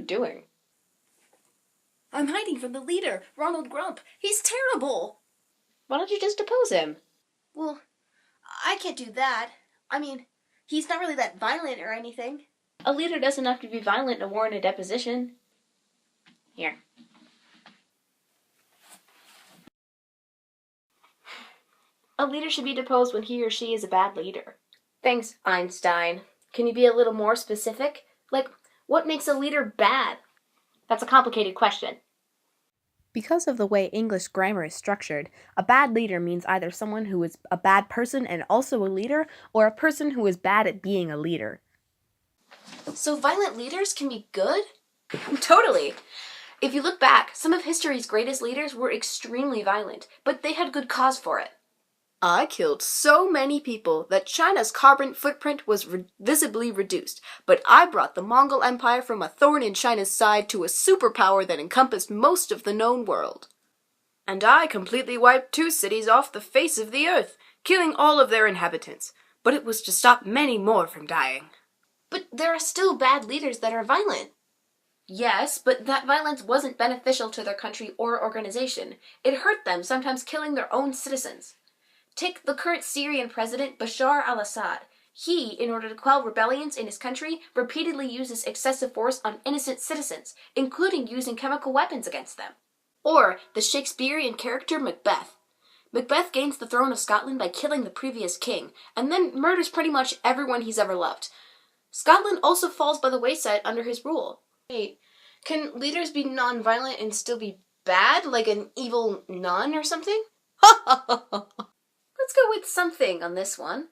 doing? I'm hiding from the leader, Ronald Grump. He's terrible. Why don't you just depose him? Well, I can't do that. I mean, he's not really that violent or anything. A leader doesn't have to be violent to warrant a deposition. Here. A leader should be deposed when he or she is a bad leader. Thanks, Einstein. Can you be a little more specific? Like, what makes a leader bad? That's a complicated question. Because of the way English grammar is structured, a bad leader means either someone who is a bad person and also a leader, or a person who is bad at being a leader. So violent leaders can be good? Totally. If you look back, some of history's greatest leaders were extremely violent, but they had good cause for it. I killed so many people that China's carbon footprint was visibly reduced, but I brought the Mongol Empire from a thorn in China's side to a superpower that encompassed most of the known world. And I completely wiped 2 cities off the face of the earth, killing all of their inhabitants, but it was to stop many more from dying. But there are still bad leaders that are violent. Yes, but that violence wasn't beneficial to their country or organization. It hurt them, sometimes killing their own citizens. Take the current Syrian president, Bashar al-Assad. He, in order to quell rebellions in his country, repeatedly uses excessive force on innocent citizens, including using chemical weapons against them. Or the Shakespearean character Macbeth. Macbeth gains the throne of Scotland by killing the previous king, and then murders pretty much everyone he's ever loved. Scotland also falls by the wayside under his rule. Wait, can leaders be non-violent and still be bad, like an evil nun or something? Ha ha ha ha! Let's go with something on this one.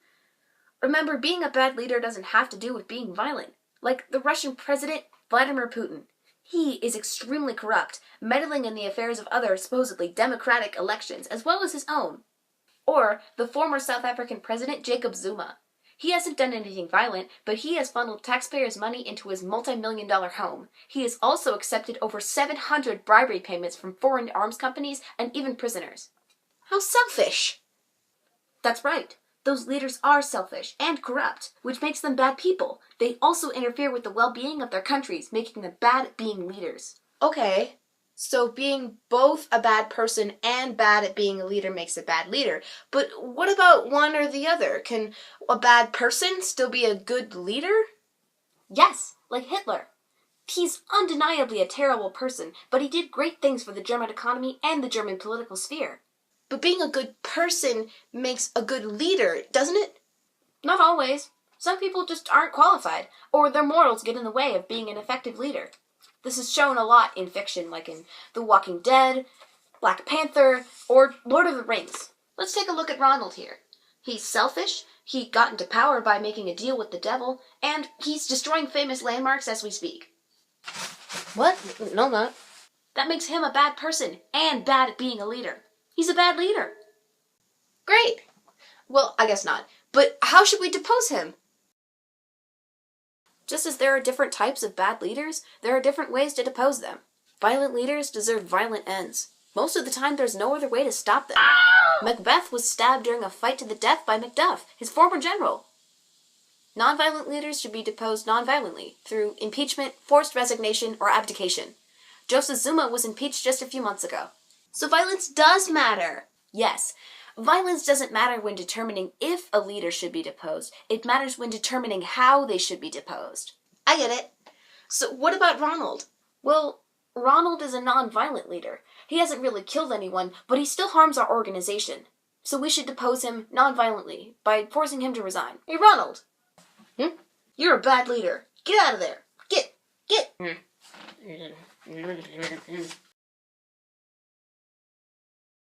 Remember, being a bad leader doesn't have to do with being violent. Like the Russian president, Vladimir Putin. He is extremely corrupt, meddling in the affairs of other supposedly democratic elections, as well as his own. Or the former South African president, Jacob Zuma. He hasn't done anything violent, but he has funneled taxpayers' money into his multi-million-dollar home. He has also accepted over 700 bribery payments from foreign arms companies and even prisoners. How selfish! That's right. Those leaders are selfish and corrupt, which makes them bad people. They also interfere with the well-being of their countries, making them bad at being leaders. Okay, so being both a bad person and bad at being a leader makes a bad leader. But what about one or the other? Can a bad person still be a good leader? Yes, like Hitler. He's undeniably a terrible person, but he did great things for the German economy and the German political sphere. But being a good person makes a good leader, doesn't it? Not always. Some people just aren't qualified, or their morals get in the way of being an effective leader. This is shown a lot in fiction, like in The Walking Dead, Black Panther, or Lord of the Rings. Let's take a look at Ronald here. He's selfish, he got into power by making a deal with the devil, and he's destroying famous landmarks as we speak. What? No, not. That makes him a bad person, and bad at being a leader. He's a bad leader. Great. Well, I guess not. But how should we depose him? Just as there are different types of bad leaders, there are different ways to depose them. Violent leaders deserve violent ends. Most of the time, there's no other way to stop them. Macbeth was stabbed during a fight to the death by Macduff, his former general. Non-violent leaders should be deposed non-violently, through impeachment, forced resignation, or abdication. Joseph Zuma was impeached just a few months ago. So violence does matter. Yes, violence doesn't matter when determining if a leader should be deposed. It matters when determining how they should be deposed. I get it. So what about Ronald? Well, Ronald is a non-violent leader. He hasn't really killed anyone, but he still harms our organization. So we should depose him non-violently by forcing him to resign. Hey, Ronald. You're a bad leader. Get out of there. Get.